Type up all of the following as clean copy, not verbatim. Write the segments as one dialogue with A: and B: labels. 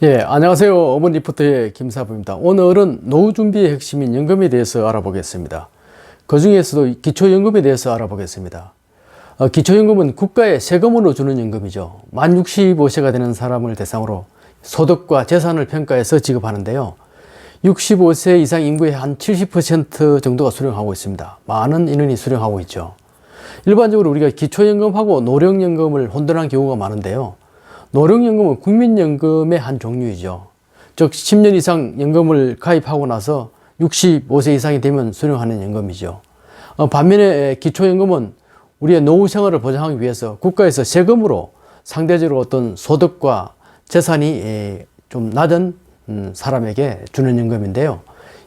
A: 예, 안녕하세요. 어머니 리포터의 김사부입니다. 오늘은 노후 준비의 핵심인 연금에 대해서 알아보겠습니다. 그 중에서도 기초연금에 대해서 알아보겠습니다. 기초연금은 국가의 세금으로 주는 연금이죠. 만 65세가 되는 사람을 대상으로 소득과 재산을 평가해서 지급하는데요. 65세 이상 인구의 한 70% 정도가 수령하고 있습니다. 많은 인원이 수령하고 있죠. 일반적으로 우리가 기초연금하고 노령연금을 혼돈한 경우가 많은데요. 노령연금은 국민연금의 한 종류이죠. 즉 10년 이상 연금을 가입하고 나서 65세 이상이 되면 수령하는 연금이죠. 반면에 기초연금은 우리의 노후 생활을 보장하기 위해서 국가에서 세금으로 상대적으로 어떤 소득과 재산이 좀 낮은 사람에게 주는 연금인데요.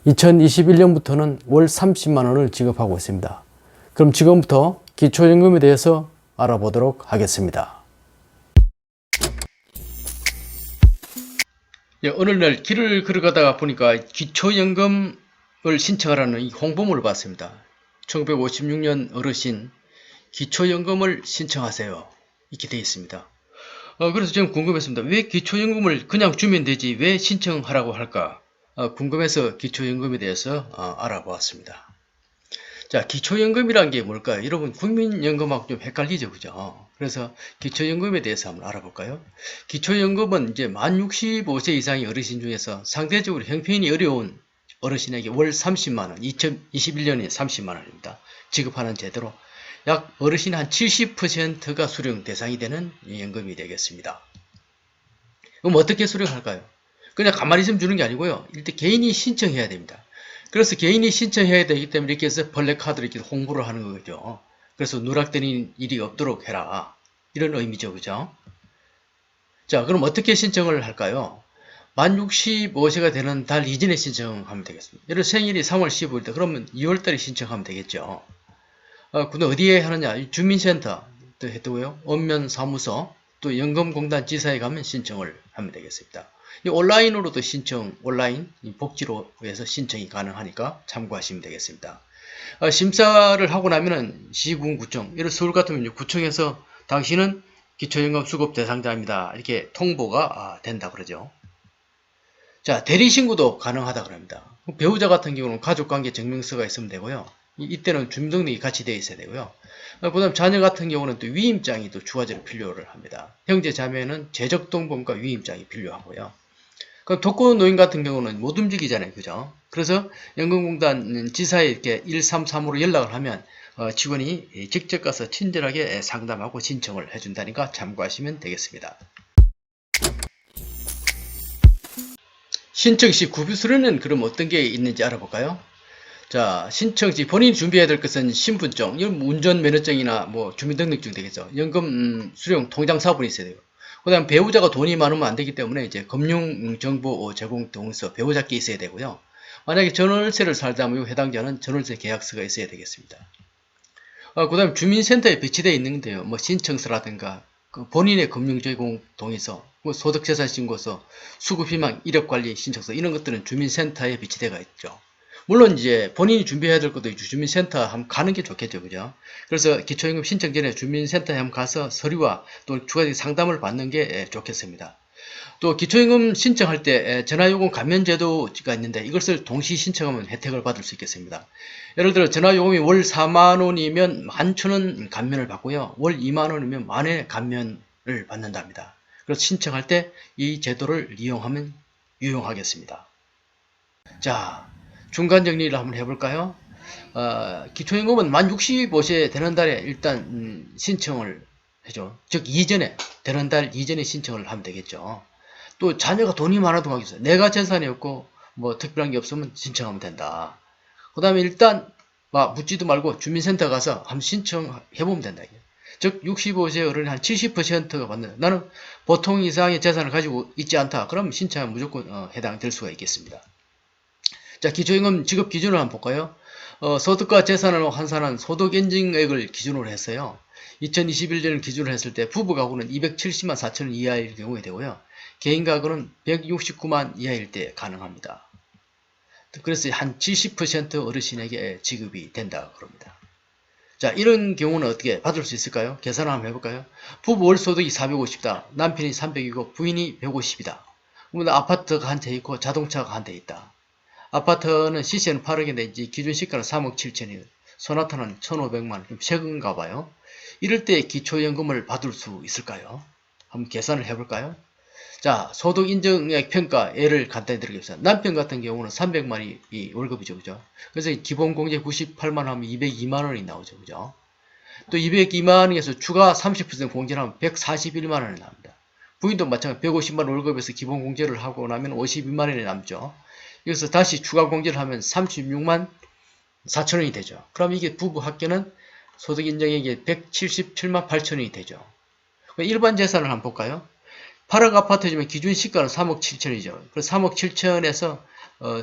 A: 2021년부터는 월 30만 원을 지급하고 있습니다. 그럼 지금부터 기초연금에 대해서 알아보도록 하겠습니다. 예, 어느 날 길을 걸어가다가 보니까 기초연금을 신청하라는 이 홍보물을 봤습니다. 1956년 어르신 기초연금을 신청하세요. 이렇게 되어 있습니다. 그래서 좀 궁금했습니다. 왜 기초연금을 그냥 주면 되지 왜 신청하라고 할까? 궁금해서 기초연금에 대해서 알아보았습니다. 자, 기초연금이란 게 뭘까요? 여러분, 국민연금하고 좀 헷갈리죠, 그죠? 그래서 기초연금에 대해서 한번 알아볼까요? 기초연금은 이제 만 65세 이상의 어르신 중에서 상대적으로 형편이 어려운 어르신에게 월 30만원, 2021년에 30만원입니다. 지급하는 제도로 약 어르신 한 70%가 수령 대상이 되는 연금이 되겠습니다. 그럼 어떻게 수령할까요? 그냥 가만히 있으면 주는 게 아니고요. 일단 개인이 신청해야 됩니다. 그래서 개인이 신청해야 되기 때문에 이렇게 해서 블랙카드로 이렇게 홍보를 하는 거죠. 그래서 누락되는 일이 없도록 해라. 이런 의미죠. 그죠? 자, 그럼 어떻게 신청을 할까요? 만 65세가 되는 달 이전에 신청하면 되겠습니다. 예를 들어 생일이 3월 15일이다. 그러면 2월달에 신청하면 되겠죠. 근데 어디에 하느냐? 주민센터 또 했고요. 읍면사무소 또 연금공단 지사에 가면 신청을 하면 되겠습니다. 이 온라인으로도 온라인 복지로 해서 신청이 가능하니까 참고하시면 되겠습니다. 심사를 하고 나면은 시군구청, 예를 서울 같으면 구청에서 당신은 기초연금 수급 대상자입니다. 이렇게 통보가 된다 그러죠. 자, 대리신고도 가능하다 그럽니다. 배우자 같은 경우는 가족관계 증명서가 있으면 되고요. 이때는 주민등록이 같이 되어 있어야 되고요. 그 다음 자녀 같은 경우는 또 위임장이 또 추가적으로 필요를 합니다. 형제 자매는 재적동본과 위임장이 필요하고요. 그럼 독거노인 같은 경우는 못 움직이잖아요. 그죠? 그래서 연금공단 지사에 이렇게 133으로 연락을 하면 직원이 직접 가서 친절하게 상담하고 신청을 해준다니까 참고하시면 되겠습니다. 신청 시 구비 수료는 그럼 어떤 게 있는지 알아볼까요? 자, 신청 시 본인이 준비해야 될 것은 신분증, 운전면허증이나 뭐 주민등록증 되겠죠. 연금 수령 통장 사본이 있어야 돼요. 그 다음 배우자가 돈이 많으면 안 되기 때문에 이제 금융정보 제공 동의서 배우자께 있어야 되고요. 만약에 전월세를 살다 보면 해당자는 전월세 계약서가 있어야 되겠습니다. 그 다음 주민센터에 배치되어 있는데요. 뭐 신청서라든가 그 본인의 금융제공 동의서, 뭐 소득재산신고서, 수급희망, 이력관리 신청서 이런 것들은 주민센터에 배치되어 있죠. 물론 이제 본인이 준비해야 될 것도 주민센터 한번 가는 게 좋겠죠. 그죠? 그래서 기초연금 신청 전에 주민센터에 한번 가서 서류와 또 추가적인 상담을 받는 게 좋겠습니다. 또 기초연금 신청할 때 전화요금 감면제도가 있는데 이것을 동시 신청하면 혜택을 받을 수 있겠습니다. 예를 들어 전화요금이 월 4만원이면 11,000원 감면을 받고요. 월 2만원이면 만회 감면을 받는답니다. 그래서 신청할 때 이 제도를 이용하면 유용하겠습니다. 자, 중간 정리를 한번 해볼까요? 기초연금은 만 65세 되는 달에 일단 신청을 해줘. 즉 이전에 되는 달 이전에 신청을 하면 되겠죠. 또 자녀가 돈이 많아도 하겠어요. 내가 재산이 없고 뭐 특별한 게 없으면 신청하면 된다. 그 다음에 일단 묻지도 말고 주민센터 가서 한번 신청해보면 된다. 즉 65세 어른이 한 70%가 받는, 나는 보통 이상의 재산을 가지고 있지 않다. 그럼 신청하면 무조건 해당될 수가 있겠습니다. 자, 기초연금 지급 기준을 한번 볼까요? 소득과 재산을 환산한 소득인증액을 기준으로 했어요. 2021년을 기준으로 했을 때 부부 가구는 270만 4천 원 이하일 경우에 되고요. 개인 가구는 169만 이하일 때 가능합니다. 그래서 한 70% 어르신에게 지급이 된다 그럽니다. 자, 이런 경우는 어떻게 받을 수 있을까요? 계산을 한번 해볼까요? 부부 월 소득이 450이다. 남편이 300이고 부인이 150이다. 아파트가 한 채 있고 자동차가 한 대 있다. 아파트는 시세는 8억인데 이제 기준 시가는 3억 7천이에요. 소나타는 1,500만, 좀 최근가 봐요. 이럴 때 기초연금을 받을 수 있을까요? 한번 계산을 해볼까요? 자, 소득 인정액 평가예를 간단히 드리겠습니다. 남편 같은 경우는 300만이 월급이죠, 그죠? 그래서 기본 공제 98만 하면 202만 원이 나오죠, 그죠? 또 202만 원에서 추가 30% 공제를 하면 141만 원이 나옵니다. 부인도 마찬가지 150만 월급에서 기본 공제를 하고 나면 52만 원이 남죠. 여기서 다시 추가 공제를 하면 36만 4천 원이 되죠. 그럼 이게 부부 합계는 소득 인정액이 177만 8천 원이 되죠. 일반 재산을 한번 볼까요? 8억 아파트지만 기준 시가는 3억 7천이죠. 그래서 3억 7천에서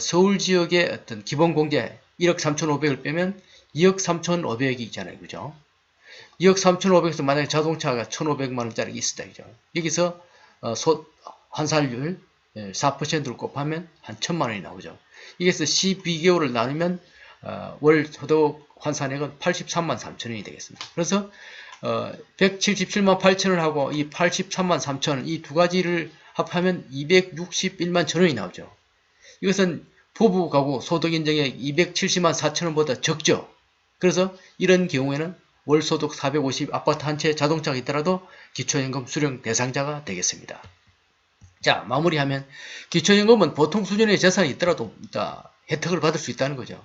A: 서울 지역의 어떤 기본 공제 1억 3,500을 빼면 2억 3,500이 있잖아요. 그죠? 2억 3,500에서 만약에 자동차가 1,500만 원짜리 있었다. 그죠? 여기서 환산율 4%를 곱하면 한 1,000만 원이 나오죠. 여기서 12개월을 나누면 월 소득 환산액은 83만 3천 원이 되겠습니다. 그래서 177만 8천원 하고 이 83만 3천원 이 두 가지를 합하면 261만 천원이 나오죠. 이것은 부부 가구 소득 인정액 270만 4천원보다 적죠. 그래서 이런 경우에는 월 소득 450 아파트 한 채 자동차가 있더라도 기초연금 수령 대상자가 되겠습니다. 자, 마무리하면 기초연금은 보통 수준의 재산이 있더라도 혜택을 받을 수 있다는 거죠.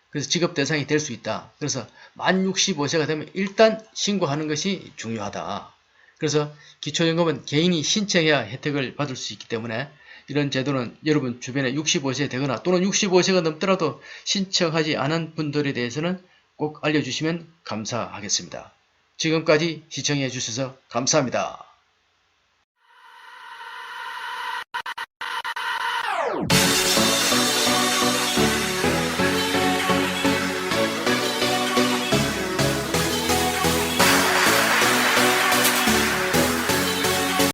A: 그래서 지급 대상이 될 수 있다. 그래서 만 65세가 되면 일단 신고하는 것이 중요하다. 그래서 기초연금은 개인이 신청해야 혜택을 받을 수 있기 때문에 이런 제도는 여러분 주변에 65세 되거나 또는 65세가 넘더라도 신청하지 않은 분들에 대해서는 꼭 알려주시면 감사하겠습니다. 지금까지 시청해 주셔서 감사합니다.